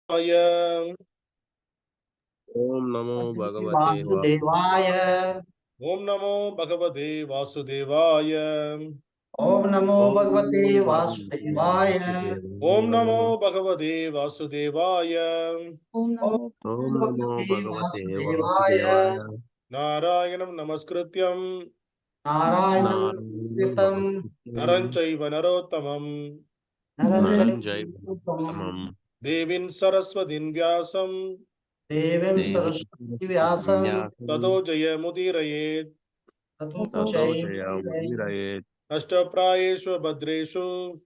Om Namo Bhagavate Vasudevaya. Om Namo Bhagavate Vasudevaya. Om Namo Bhagavate Vasudevaya. Om Namo Bhagavate Vasudevaya. Om Om Namo Namo Bhagavate Bhagavate Vasudevaya. Vasudevaya. Narayanam Namaskrityam Narayanam Narayanam Kritam. Namaskrityam Naranchaiva Narottamam Naranjayam. Naranjayam Devin Saraswatin Vyāsam Devim Devi Saraswati Vyasam. Tato Jaya Mudirayet Tato Tato Jayam. Jayam Virayet Ashtaprayeshu Bhadreshu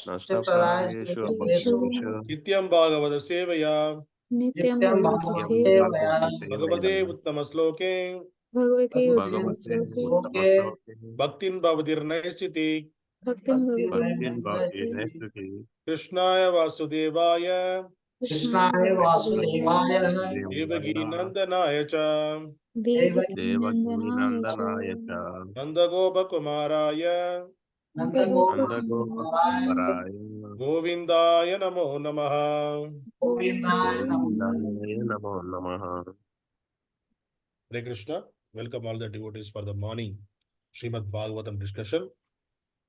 Nashtaprayeshu Ashtapradayesu. Abhadreshu Nityam Bhagavata Sevaya Nityam Nityam Bhagavata Nityam Sevaya Bhagavate Bhagavate Bhagavate Sevaya Uttamasloke Bhagavate Bhagavate Bhagavate Uttama Sloke. Uttamaśloke Bhaktin Bhavatir Naistiti Bhaktin Bhakti Bhagavate Bhaktin Bhavati Namaste Nestati Krishnaya Vasudevaya Krishnaya Krishnaya Vasudevaya Vasudevaya. Devaki Devaya Nandanaya cha Devaki Devaki Nandanaya Nandanaya Cha Cha Nandagopa Kumaraya Nanda Nandagopa Nanda Gopa Kumaraya Kumaraya Govindaya Namo Namaha. Govindaya Namo. Govindaya Namo Namaha. Hare Krishna. Welcome all the devotees for the morning Srimad Bhagavatam discussion.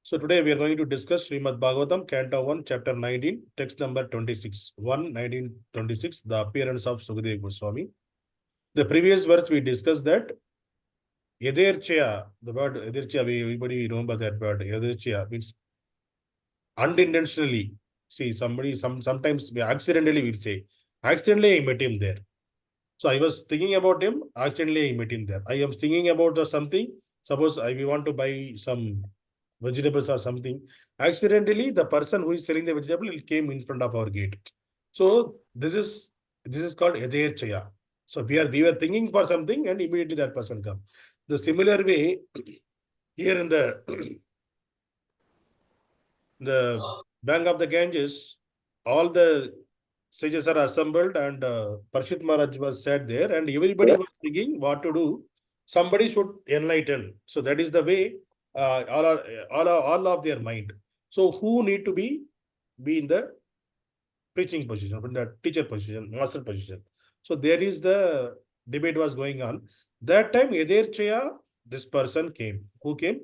So today we are going to discuss Srimad Bhagavatam, Canto 1, Chapter 19, text number 26. 1, 1926, the appearance of Sukadeva Goswami. The previous verse we discussed that Yadherchaya, the word Yadherchaya, everybody remember that word. Yadherchaya means unintentionally. See, sometimes we accidentally we'll say, accidentally I met him there. So I was thinking about him, accidentally I met him there. I am thinking about something. Suppose we want to buy some vegetables or something. Accidentally, the person who is selling the vegetable came in front of our gate. So this is called Yadherchaya. So we were thinking for something and immediately that person come. The similar way, here in the bank of the Ganges, all the sages are assembled and Parshit Maharaj was sat there and everybody was thinking what to do. Somebody should enlighten. So that is the way all of their mind. So who need to be in the preaching position, in the teacher position, master position. So there is the debate was going on. That time Yadherchaya, this person came. Who came?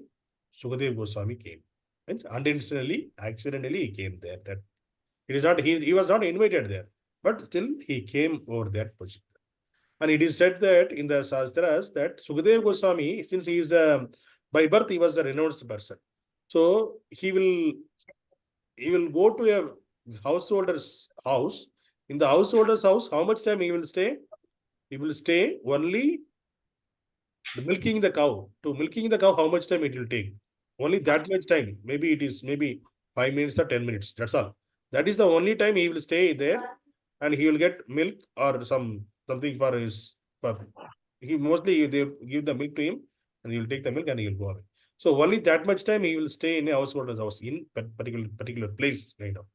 Sukadeva Goswami came. Means unintentionally, accidentally he came there. That it is not he was not invited there, but still he came over that position. And it is said that in the Shastras that Sukadeva Goswami, since he is by birth, he was a renounced person. So he will go to a householder's house. In the householder's house, how much time he will stay? He will stay only the milking the cow. To milking the cow, how much time it will take? Only that much time. Maybe it is maybe 5 minutes or 10 minutes. That's all. That is the only time he will stay there, and he will get milk or something for his. For, he mostly they give the milk to him, and he will take the milk and he will go away. So only that much time he will stay in a householder's house in particular place kind of.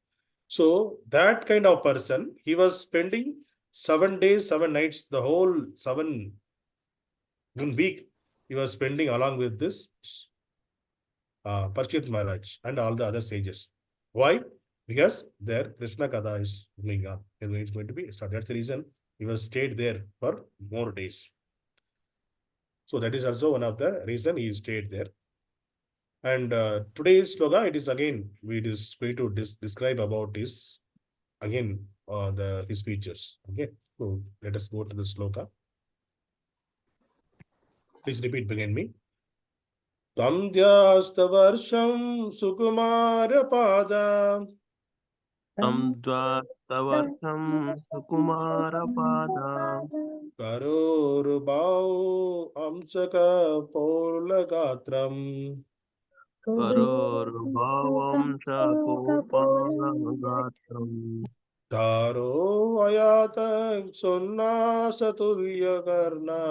So that kind of person, he was spending 7 days, 7 nights, the whole 7 week he was spending along with this Parshit Maharaj and all the other sages. Why? Because there Krishna Katha is going on. It's going to be started. That's the reason he was stayed there for more days. So that is also one of the reason he stayed there. And today's sloga, it is again, we is going to describe about his, again, his features. Okay, so let us go to the sloka. Please repeat behind me. dvyaṣṭa-varṣaṁ su-kumāra-pāda dvyaṣṭa-varṣaṁ su-kumāra-pāda karoru-bāhv-aṁsa-kapola-gātram karoru-bāhv-aṁsa-kapola-gātram cārv-āyatākṣonnasa-tulya-karṇa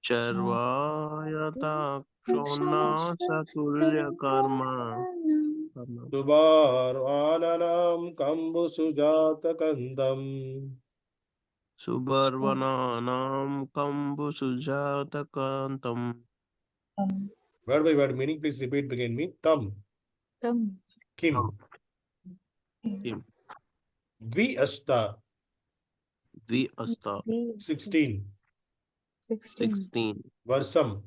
cārv-āyatākṣonnasa-tulya-karṇa subhrv-ānanaṁ kambu-sujāta-kaṇṭham subhrv-ānanaṁ kambu-sujāta-kaṇṭham. Word by word meaning, please repeat behind me. Tam, Tam Kim, Kim, dvi-aṣṭa, dvi-aṣṭa, 16, 16, varṣam,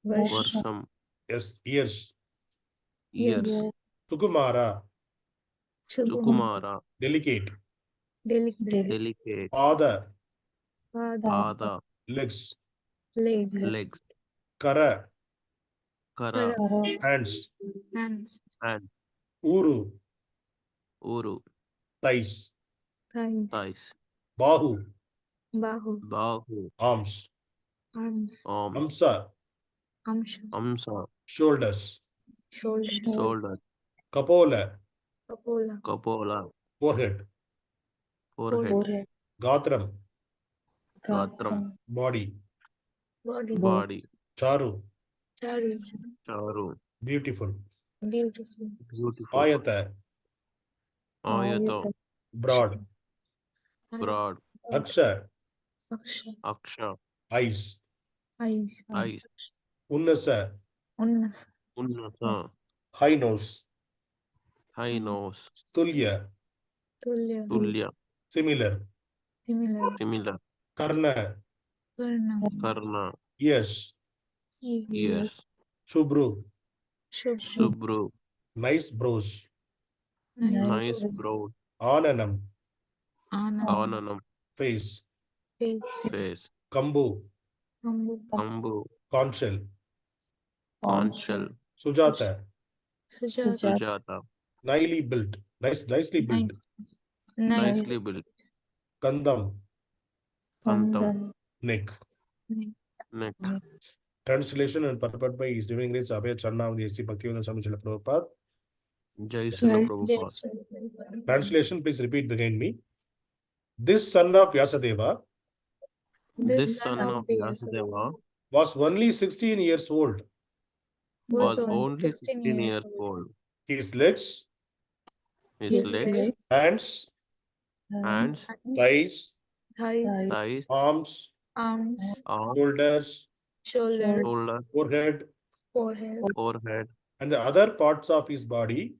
varṣam, yes, years, years, su-kumāra, su-kumāra, delicate, delicate, pāda, āda, legs, legs, kara, kara, hands, and uru, uru, thighs, thighs, bāhu, bāhu, arms, arms, amsa, amsa, shoulders, shoulders, kapola, kapola, forehead, forehead, gatram, gatram, body, body, cāru, cāru, beautiful, beautiful, āyata, āyata, broad, broad, akṣa, akṣa, eyes, eyes, unnasa, unnasa, high nose, high nose, tulya, tulya, similar, similar, karṇa, karna, ears, ears, subhru, subhru, nice brows, nice broad, ānanam, ānanam, face, face, kambu, kambu, conchshell, conchshell, sujāta, sujāta, nicely built, nicely built, nicely built, kaṇṭham, kaṇṭham, neck. neck. Translation and purport by His Divine Grace Abhay Channa of the S.C. Bhaktivedanta Swami Srila Prabhupada. Jai Srila Prabhupada. Translation, please repeat behind me. This son of Vyāsadeva This son of Vyāsadeva was only 16 years old. was only 16 years old. His legs, His legs, hands, hands, thighs, thighs, arms, arms, shoulders, shoulder, forehead, forehead, and the other parts of his body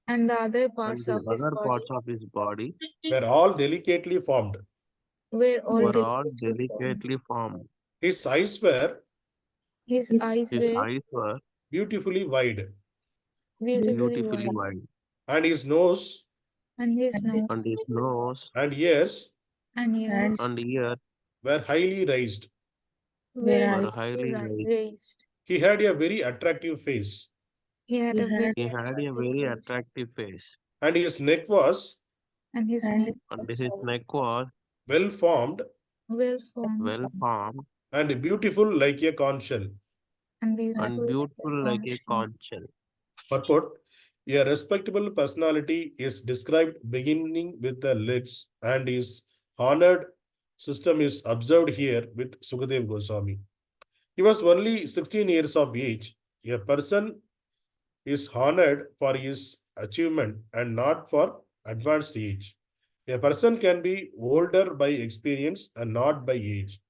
and the other parts of his body were all delicately formed. were all delicately formed. His eyes were His eyes were beautifully wide, beautifully wide, and his nose and his nose and ears and ears were highly raised. were highly raised. He had a very attractive face, He had a very attractive face, and his neck was and his neck was well formed well formed and beautiful like a conchshell. and beautiful like a conchshell. Purport: a respectable personality is described beginning with the legs, and his honored system is observed here with Sukadeva Goswami. He was only 16 years of age. A person is honored for his achievement and not for advanced age. A person can be older by experience and not by age.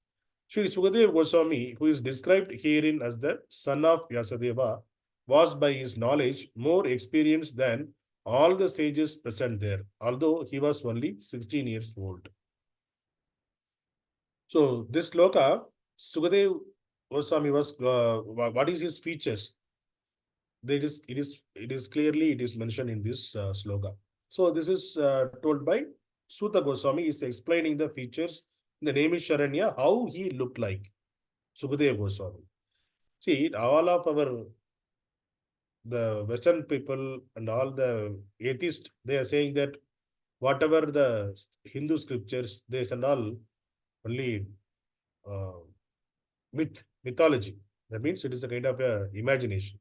Sri Sukadeva Goswami, who is described herein as the son of Vyāsadeva, was by his knowledge more experienced than all the sages present there, although he was only 16 years old. So this sloka, Sukadeva Goswami was, what is his features? It is clearly mentioned in this sloka. So this is told by Suta Goswami is explaining the features in the name is Sharanya, how he looked like. Sukadeva Goswami. See, all of the Western people and all the atheists, they are saying that whatever the Hindu scriptures, they and all only mythology. That means it is a kind of a imagination.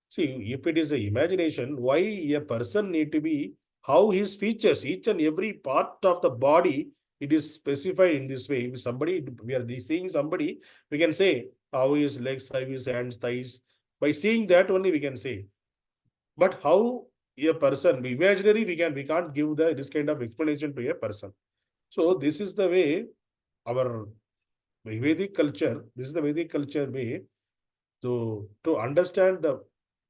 See, if it is a imagination, why a person need to be, how his features, each and every part of the body, it is specified in this way. If somebody, we are seeing somebody, we can say how his legs, how his hands, thighs. By seeing that only we can say. But how a person, imaginary, we can't give this kind of explanation to a person. So this is the way our Vedic culture, this is the Vedic culture way to understand the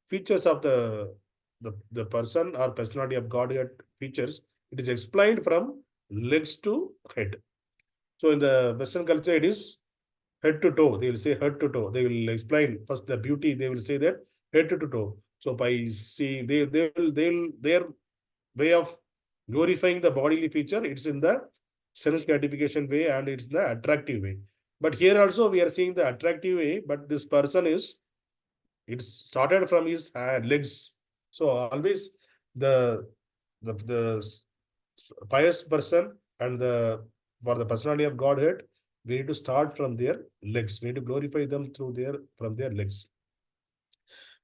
features of the person or personality of Godhead features, It is explained from legs to head. So in the Western culture, it is head to toe. They will say head to toe. They will explain first the beauty. They will say that head to toe. So by see they'll their way of glorifying the bodily feature, it's in the sense gratification way and it's the attractive way. But here also we are seeing the attractive way, but this person is, it's started from his legs. So always the pious person and the for the personality of Godhead, we need to start from their legs. We need to glorify them through their from their legs.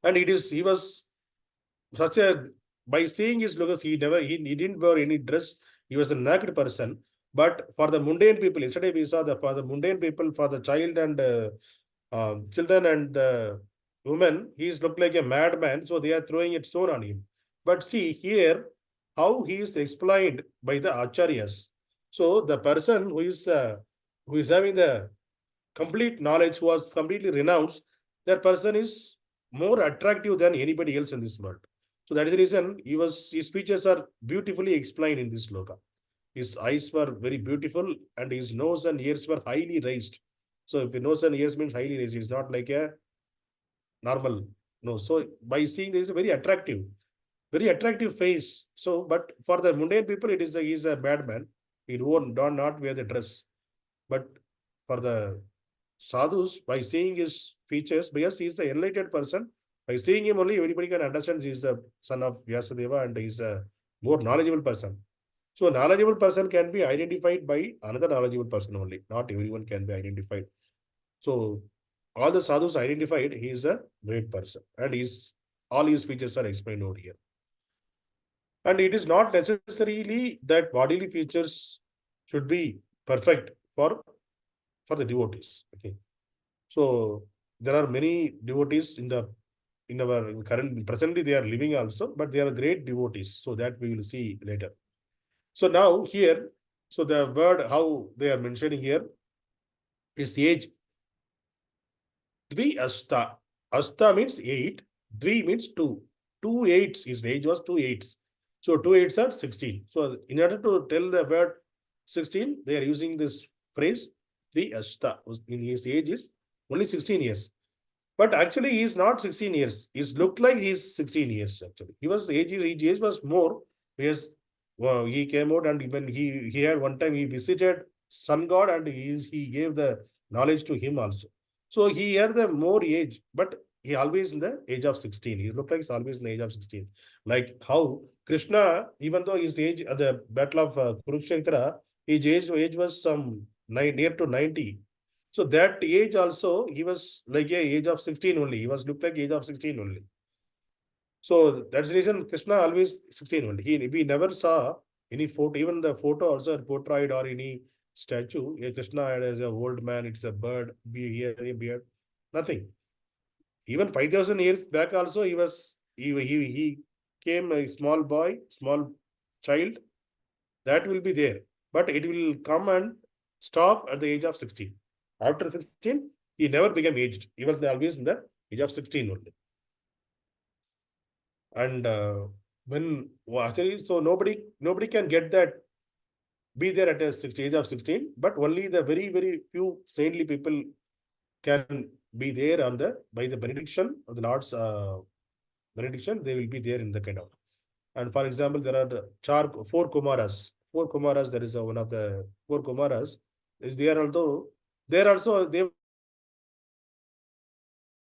And he was such a, by seeing his looks, he didn't wear any dress. He was a naked person. But for the mundane people, yesterday we saw that for the mundane people, for the child and children and women, he's looked like a madman. So they are throwing it stone on him. But see here how he is explained by the acharyas. So the person who is having the complete knowledge, who was completely renounced, that person is more attractive than anybody else in this world. So that is the reason his features are beautifully explained in this sloka. His eyes were very beautiful and his nose and ears were highly raised. So if the nose and ears means highly raised, it's not like a normal nose. So by seeing this is a very attractive face. So, but for the mundane people, he's a bad man. He do not wear the dress. But for the sadhus, by seeing his features, because he is the enlightened person, by seeing him only, everybody can understand he is the son of Vyāsadeva and he is a more knowledgeable person. So a knowledgeable person can be identified by another knowledgeable person only. Not everyone can be identified. So all the sadhus identified, he is a great person and all his features are explained over here. And it is not necessarily that bodily features should be perfect for the devotees. Okay. So there are many devotees in our current, presently they are living also, but they are great devotees. So that we will see later. So now here, so the word how they are mentioning here is age. Dvi-aṣṭa. Aṣṭa means 8. Dvi means 2. 2 eights, his age was 2 eights. So 2 eights are 16. So in order to tell the word 16, they are using this phrase dvi-aṣṭa. In his age is only 16 years. But actually he is not 16 years. He's looked like he's 16 years actually. His age was more because he came out and when he had one time he visited sun god and he gave the knowledge to him also. So he had the more age, but he always in the age of 16. He looked like he's always in the age of 16. Like how Krishna, even though his age at the battle of Kurukshetra, his age was some near to 90. So that age also, he was like a age of 16 only. He was looked like age of 16 only. So that's the reason Krishna always 16 only. We never saw any photo, even the photo also portrayed or any statue. Krishna as an old man, it's a bird, a beard, nothing. Even 5,000 years back also, he came a small boy, small child, that will be there. But it will come and stop at the age of 16. After 16, he never became aged. He was always in the age of 16 only. And actually, so nobody can get that, be there at the age of 16, but only the very, very few saintly people can be there by the benediction of the Lord's benediction, they will be there in the kind of. And for example, there are four Kumaras. Four Kumaras, there is one of the four Kumaras. Is there also, they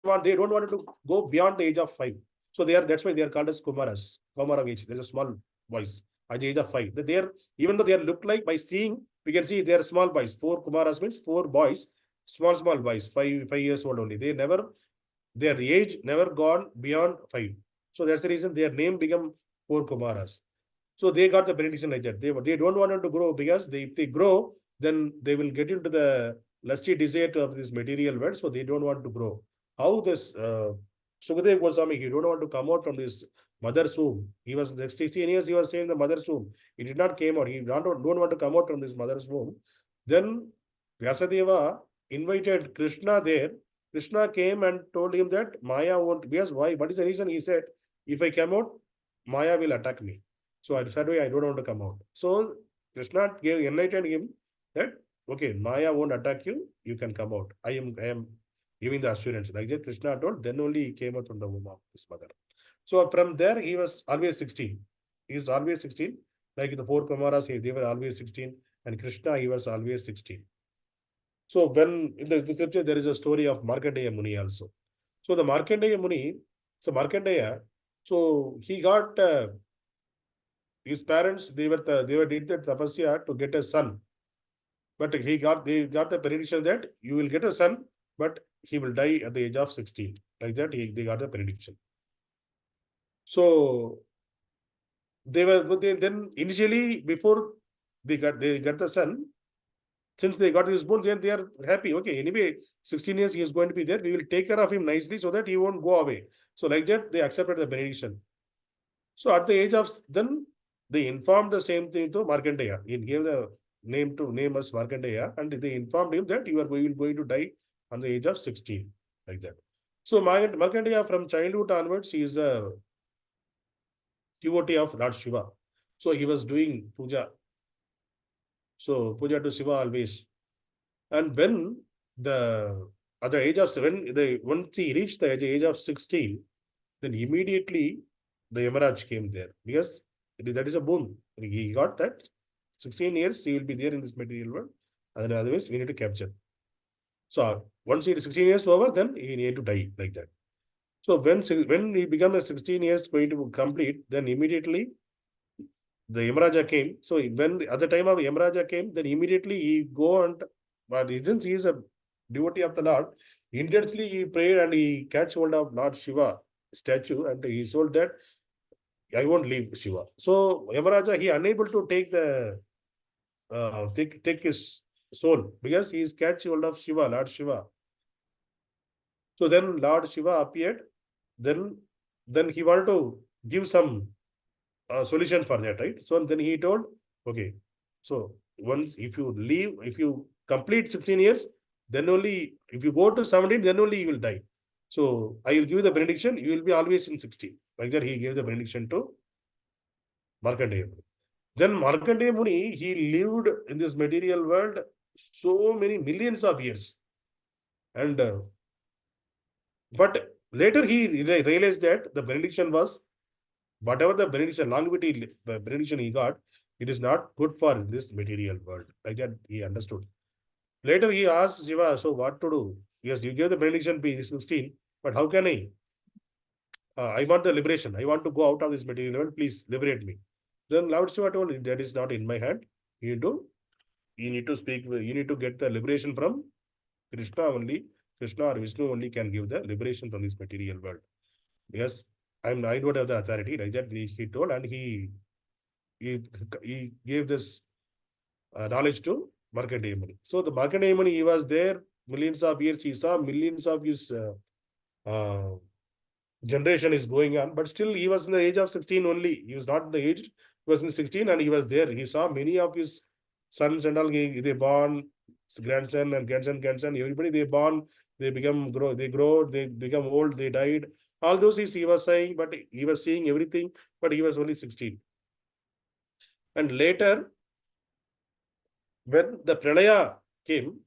don't want to go beyond the age of 5. So that's why they are called as Kumaras. Kumara of age. There's a small boys at the age of 5. Even though they are looked like, by seeing, we can see they are small boys. 4 Kumaras means 4 boys, small boys, 5 years old only. Their age never gone beyond 5. So that's the reason their name become 4 Kumaras. So they got the benediction like that. They don't want them to grow because if they grow, then they will get into the lusty desire of this material world. So they don't want to grow. How this Sukadeva Goswami, he don't want to come out from this mother's womb. He was 16 years, he was saying the mother's womb. He did not came out. He don't want to come out from this mother's womb. Then Vyāsadeva invited Krishna there. Krishna came and told him that Maya won't, because why? What is the reason? He said, if I come out, Maya will attack me. So I decided I don't want to come out. So Krishna enlightened him that, okay, Maya won't attack you, you can come out. I am giving the assurance. Like that, Krishna told, then only he came out from the womb of his mother. So from there, he was always 16. He is always 16. Like the four Kumaras, they were always 16. And Krishna, he was always 16. So when in the scripture, there is a story of Markandeya Muni also. So the Markandeya Muni, so Markandeya, so he got his parents, they were did the tapasya to get a son. But they got the prediction that you will get a son, but he will die at the age of 16. Like that, they got the prediction. So then initially before they got the son, since they got his bone, then they are happy. Okay, anyway, 16 years he is going to be there. We will take care of him nicely so that he won't go away. So like that, they accepted the benediction. So at the age of, then they informed the same thing to Markandeya. He gave the name as Markandeya, and they informed him that you are going to die on the age of 16, like that. So Markandeya from childhood onwards, he is a devotee of Lord Shiva. So he was doing puja. So puja to Shiva always. And when at the age of 7, once he reached the age of 16, then immediately the Yamaraj came there, because that is a boon. He got that 16 years he will be there in this material world, and otherwise we need to capture. So once he is 16 years over, then he need to die, like that. So when he became a 16 years going to complete, then immediately the Yamaraja came. So when at the time of Yamaraja came, then immediately he go and, but since he is a devotee of the Lord, intensely he prayed and he catch hold of Lord Shiva statue, and he told that I won't leave Shiva. So Yamaraja, he unable to take the take his soul, because he is catch hold of Shiva, Lord Shiva. So then Lord Shiva appeared. Then he wanted to give some solution for that, right? So then he told, okay, so once if you complete 16 years, then only if you go to 17, then only you will die. So I will give the benediction, you will be always in 16. Like that, he gave the benediction to Markandeya Muni. Then Markandeya Muni, he lived in this material world so many millions of years. And but later he realized that the benediction was, whatever the benediction, longevity benediction he got, it is not good for this material world. Like that, he understood. Later he asked Shiva, so what to do? Yes, you gave the benediction P16, but how can I? I want the liberation. I want to go out of this material world. Please liberate me. Then Lord Shiva told, that is not in my hand. You need to speak. You need to get the liberation from Krishna only. Krishna or Vishnu only can give the liberation from this material world. Yes, I don't have the authority. Like that, he told, and he gave this knowledge to Markandeya Muni. So the Markandeya Muni, he was there millions of years. He saw millions of his generation is going on, but still he was in the age of 16 only. He was not the age, he was in 16 and he was there. He saw many of his sons and all, they born, grandson and grandson, everybody they born, they grow, they become old, they died. All those he was saying, but he was seeing everything, but he was only 16. And later, when the Pralaya came,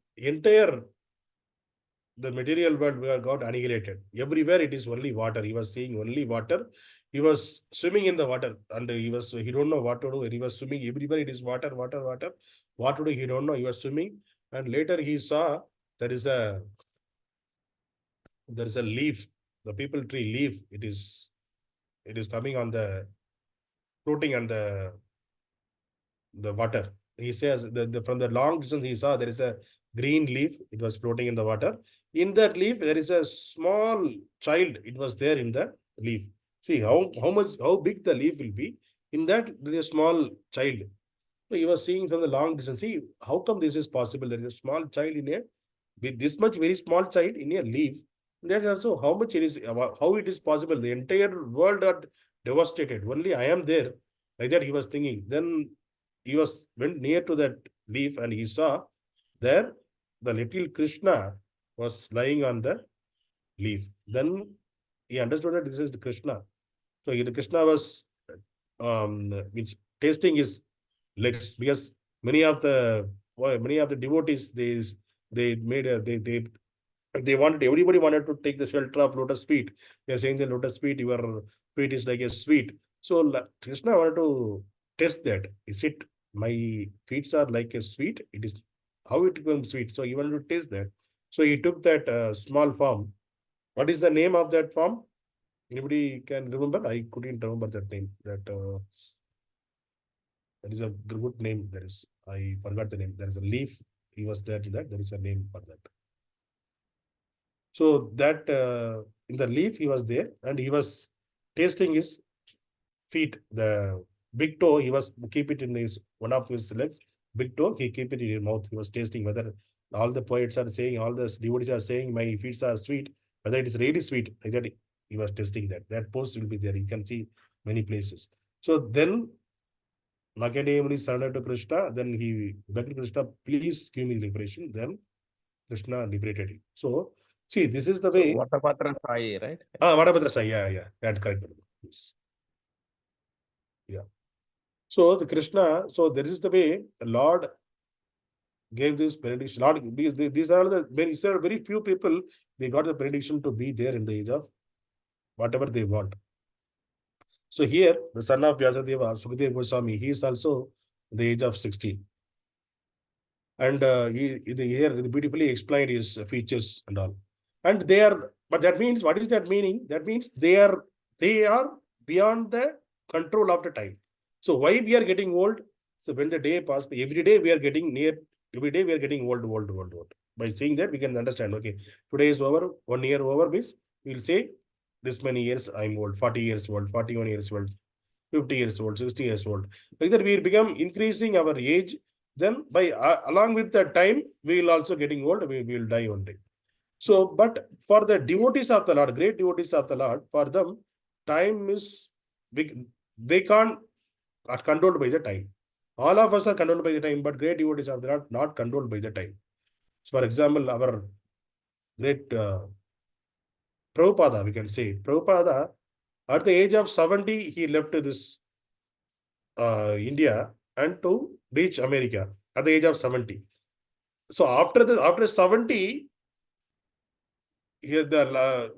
the material world got annihilated. Everywhere it is only water. He was seeing only water. He was swimming in the water, and he don't know what to do. He was swimming everywhere. It is water. What to do? He don't know. He was swimming, and later he saw there is a leaf, the people tree leaf. It is coming on the floating on the water. He says from the long distance he saw there is a green leaf. It was floating in the water. In that leaf there is a small child. It was there in the leaf. See how big the leaf will be. In that there is a small child. So he was seeing from the long distance. See how come this is possible? There is a small child with this much very small child in a leaf. That's also how it is possible. The entire world got devastated. Only I am there. Like that he was thinking. Then he went near to that leaf and he saw there the little Krishna was lying on the leaf. Then he understood that this is the Krishna. So the Krishna was means tasting his legs, because many of the devotees, they made a they wanted, everybody wanted to take the shelter of lotus feet. They are saying the lotus feet, your feet is like a sweet. So Krishna wanted to test that. Is it my feet are like a sweet? It is how it becomes sweet. So he wanted to taste that. So he took that small form. What is the name of that form? Anybody can remember? I couldn't remember that name. There is a good name. There is, I forgot the name. There is a leaf. He was there in that. There is a name for that. So that in the leaf he was there, and he was tasting his feet. The big toe, he was keep it in his one of his legs. Big toe, he keep it in his mouth. He was tasting whether all the poets are saying, all the devotees are saying, my feet are sweet, whether it is really sweet. Like that, he was testing that. That post will be there. You can see many places. So then Makadevani surrendered to Krishna. Then he begged Krishna, please give me liberation. Then Krishna liberated him. So see, this is the way. Vatapatra Sai, right? Vadabhadra Sai, yeah, that's correct. Yes. Yeah. So the Krishna, so there is the way the Lord gave this benediction. Lord, because these are very few people, they got the benediction to be there in the age of whatever they want. So here, the son of Vyāsadeva, Sukadeva Goswami, he is also the age of 16. And here beautifully explained his features and all. And they are, but that means, what is that meaning? That means they are beyond the control of the time. So why we are getting old? So when the day passes, every day we are getting old. By saying that, we can understand, okay, today is over, 1 year over means, we will say, this many years I'm old, 40 years old, 41 years old, 50 years old, 60 years old. Like that, we become increasing our age. Then by along with the time, we will also getting old, we will die one day. So, but for the devotees of the Lord, great devotees of the Lord, for them, time is big. They can't are controlled by the time. All of us are controlled by the time, but great devotees of the Lord not controlled by the time. So, for example, our great Prabhupada, we can say, Prabhupada, at the age of 70, he left this India and to reach America at the age of 70. So after 70, till the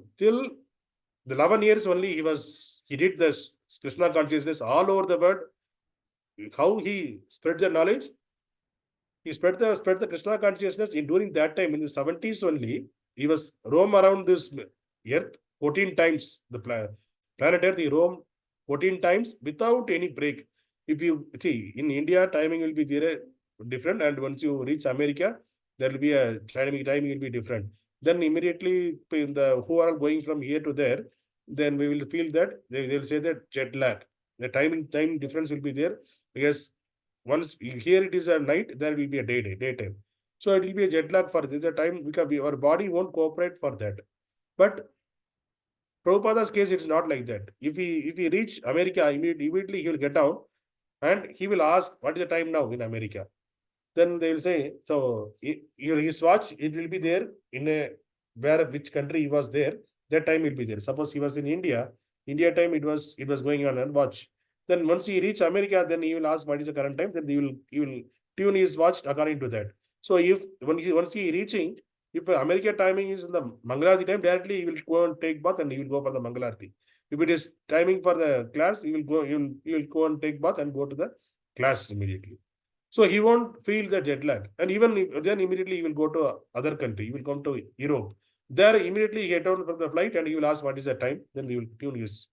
11 years only he did this Krishna consciousness all over the world. How he spread the knowledge? He spread the Krishna consciousness during that time in the 70s only. He was roam around this earth 14 times. The planet Earth, he roamed 14 times without any break. If you see, in India, timing will be there different, and once you reach America, there will be a timing will be different. Then immediately, who are going from here to there, then we will feel that they will say that jet lag. The time difference will be there, because once here it is a night, there will be a daytime. So it will be a jet lag for this. A time because our body won't cooperate for that. But Prabhupada's case, it's not like that. If he reach America, immediately he will get down and he will ask, what is the time now in America? Then they will say, so his watch, it will be there in which country he was there, that time will be there. Suppose he was in India time, it was going on and watch. Then once he reach America, then he will ask what is the current time, then he will tune his watch according to that. So once he reaching, if America timing is in the Mangalarti time, directly he will go and take bath and he will go for the Mangalarti. If it is timing for the class, he will go and take bath and go to the class immediately. So he won't feel the jet lag. And even then immediately he will go to other country. He will come to Europe. There immediately he get down from the flight and he will ask what is the time. Then he will tune his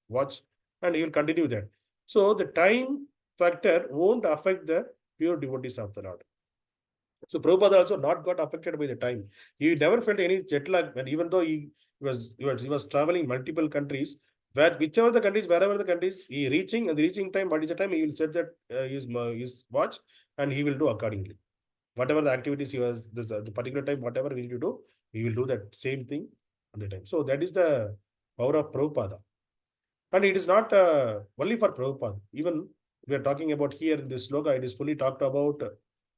watch and he will continue that. So the time factor won't affect the pure devotees of the Lord. So Prabhupada also not got affected by the time. He never felt any jet lag, and even though he was traveling multiple countries, wherever the countries, he reaching, and the reaching time, what is the time, he will set that his watch and he will do accordingly. Whatever the activities he was, the particular time, whatever we need to do, he will do that same thing on the time. So that is the power of Prabhupada. And it is not only for Prabhupada. Even we are talking about here in this sloka, it is fully talked about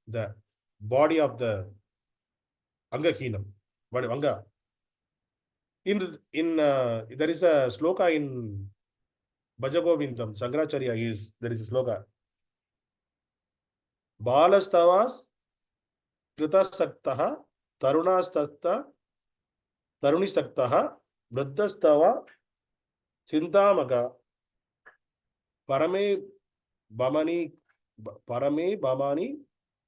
the body of the Angahinam, but Anga. There is a sloka in Bhajagovindam, Sankaracharya is, there is a sloka. Balastavas kritasaktaha tarunastasta tarunisaktaha vruddhastava chintamaka parame bhamani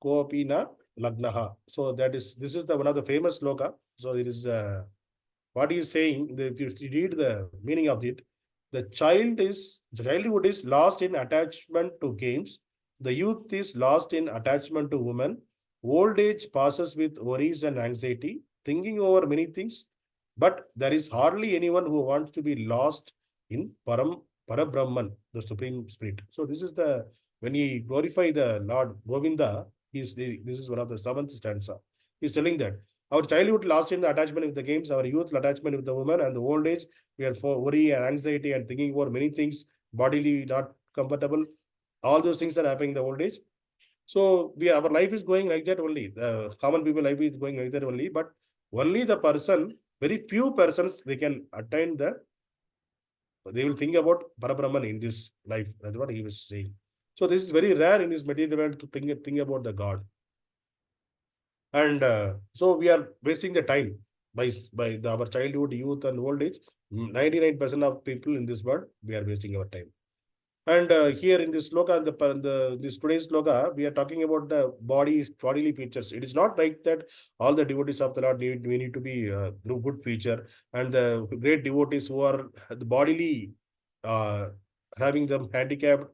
kopina lagnaha. So this is the one of the famous sloka. So it is what he is saying. If you read the meaning of it, the childhood is lost in attachment to games. The youth is lost in attachment to women. Old age passes with worries and anxiety, thinking over many things. But there is hardly anyone who wants to be lost in Parabrahman, the Supreme Spirit. So this is when he glorify the Lord Govinda, this is one of the seventh stanza. He's telling that our childhood lost in the attachment with the games, our youth attachment with the woman, and the old age we are for worry and anxiety and thinking over many things, bodily not comfortable. All those things are happening in the old age. So our life is going like that only. The common people life is going like that only. But only the person, very few persons, they can attain they will think about Parabrahman in this life. That's what he was saying. So this is very rare in this material world to think about the God. And so we are wasting the time by our childhood, youth, and old age. 99% of people in this world, we are wasting our time. And here in this sloka, this today's sloka, we are talking about the bodily features. It is not like that all the devotees of the Lord we need to be good feature, and the great devotees who are the bodily having them handicapped,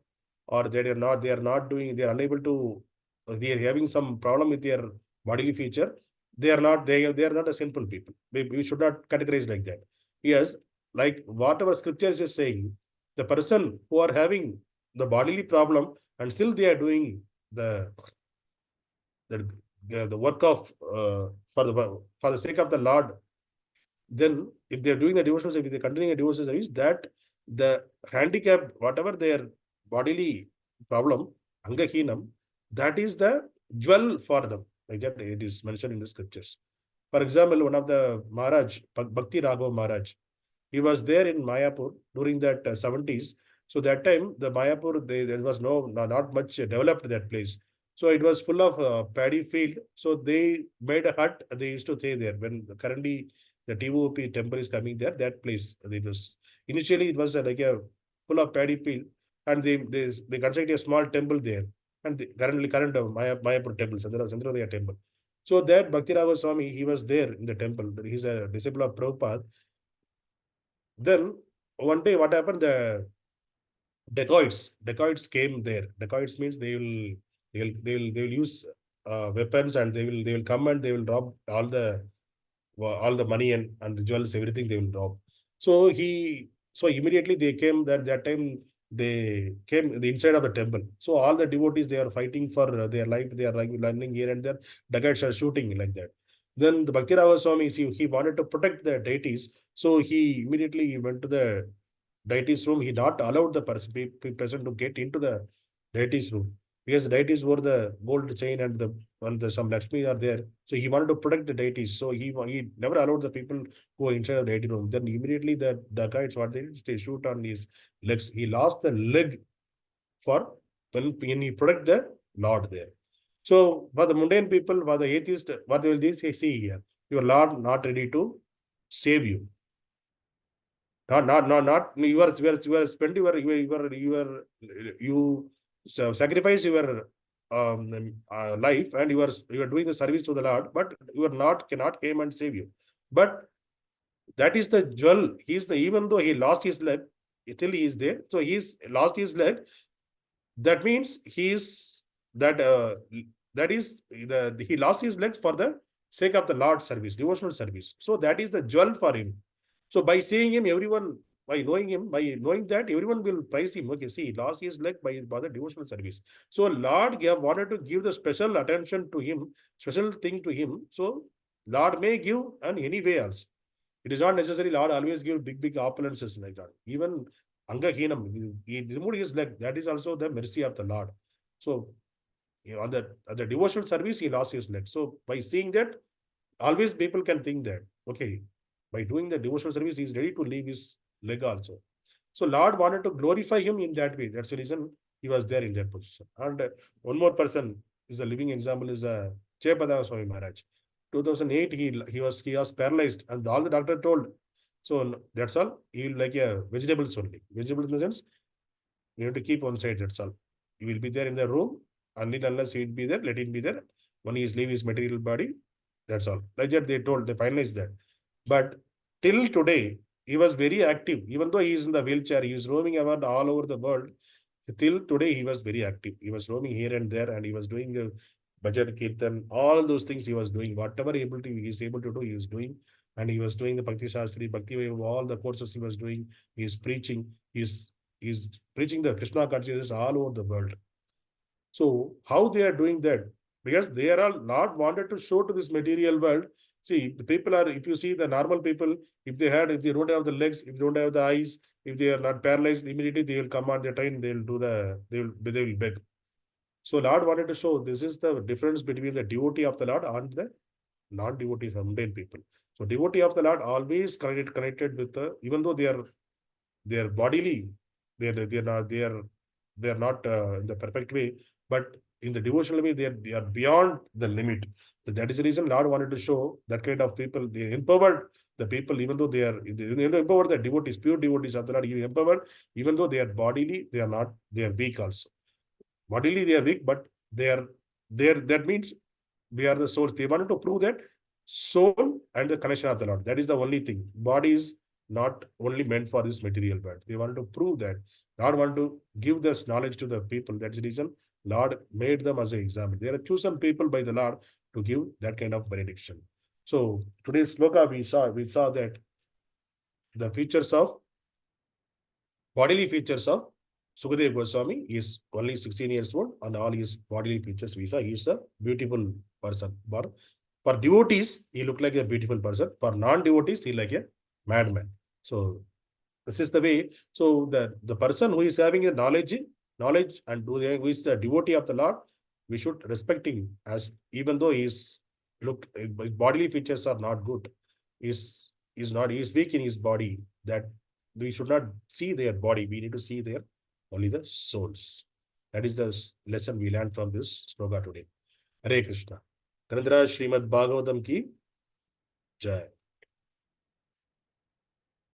or they are not unable to, they are having some problem with their bodily feature. They are not a sinful people. We should not categorize like that. Yes, like whatever scriptures is saying, the person who are having the bodily problem and still they are doing the work of for the sake of the Lord, then if they are doing the devotional service, if they are continuing a devotional service, that the handicap, whatever their bodily problem, angahinam, that is the jewel for them. Like that, it is mentioned in the scriptures. For example, one of the Maharaj, Bhakti Raghav Maharaj, he was there in Mayapur during that 70s. So that time, the Mayapur, there was not much developed that place. So it was full of paddy field. So they made a hut. They used to stay there. When currently the TOP temple is coming there, that place, initially it was like a full of paddy field, and they constructed a small temple there. And current Mayapur temple, Chandrodaya temple. So that Bhakti Raghav Swami, he was there in the temple. He's a disciple of Prabhupada. Then one day, what happened? The dacoits came there. Dacoits means they will use weapons, and they will come and they will rob all the money and the jewels, everything they will rob. So immediately they came. That time they came the inside of the temple. So all the devotees, they are fighting for their life. They are like running here and there. Dacoits are shooting like that. Then the Bhakti Raghav Swami, he wanted to protect the deities. So he immediately went to the deities room. He not allowed the person to get into the deities room, because the deities wore the gold chain and some Lakshmi are there. So he wanted to protect the deities. So he never allowed the people go inside the deity room. Then immediately the dacoits, what they shoot on his legs. He lost the leg for when he protect the Lord there. So for the mundane people, for the atheist, what they will see here, your Lord not ready to save you. Not you are spend you sacrifice your life, and you are doing a service to the Lord, but you are cannot came and save you. But that is the jewel. Even though he lost his leg, still he is there. So he's lost his leg. That means he lost his legs for the sake of the Lord's service, devotional service. So that is the jewel for him. So by seeing him, by knowing that, everyone will praise him. Okay, see, he lost his leg by the devotional service. So Lord wanted to give the special attention to him, special thing to him. So Lord may give in any way also. It is not necessary Lord always give big opulences like that. Even Angahinam, he removed his leg. That is also the mercy of the Lord. So on the devotional service, he lost his leg. So by seeing that, always people can think that, okay, by doing the devotional service, he is ready to leave his leg also. So Lord wanted to glorify him in that way. That's the reason he was there in that position. And one more person is a living example is Jayapadaga Swami Maharaj. 2008, he was paralyzed, and all the doctor told. So that's all. He will like a vegetables only. Vegetables in the sense, you have to keep on side. That's all. He will be there in the room, unless he will be there, let him be there. When he is leave his material body, that's all. Like that, they finalized that. But till today, he was very active. Even though he is in the wheelchair, he is roaming around all over the world. Till today, he was very active. He was roaming here and there, and he was doing the bhajan, kirtan, all those things he was doing. Whatever he is able to do, he was doing. And he was doing the Bhakti Shastri, Bhakti Vaibhava, all the courses he was doing. He is preaching. He's preaching the Krishna consciousness all over the world. So how they are doing that? Because they are all not wanted to show to this material world. See, the people are, if you see the normal people, if they don't have the legs, if they don't have the eyes, if they are not paralyzed, immediately they will come on the train, they will beg. So Lord wanted to show this is the difference between the devotee of the Lord and the non-devotees, mundane people. So devotee of the Lord always connected with the, even though they are bodily, they are not in the perfect way, but in the devotional way, they are beyond the limit. So that is the reason Lord wanted to show that kind of people. They empowered the people, even though they empower the devotees, pure devotees of the Lord. He empowered, even though they are bodily, they are weak also. Bodily they are weak, but they are there. That means we are the souls. They wanted to prove that soul and the connection of the Lord. That is the only thing. Body is not only meant for this material world. They wanted to prove that. Lord wanted to give this knowledge to the people. That's the reason Lord made them as an example. They are chosen people by the Lord to give that kind of benediction. So today's sloka we saw that the features of bodily features of Sukadeva Goswami is only 16 years old, and all his bodily features we saw. He is a beautiful person. For devotees, he looked like a beautiful person. For non-devotees, he like a madman. So this is the way. So the person who is having a knowledge and who is the devotee of the Lord, we should respect him as even though his bodily features are not good, he is weak in his body. That we should not see their body. We need to see their only the souls. That is the lesson we learned from this sloka today. Hare Krishna. Grandhara Srimad Bhagavatam ki Jai.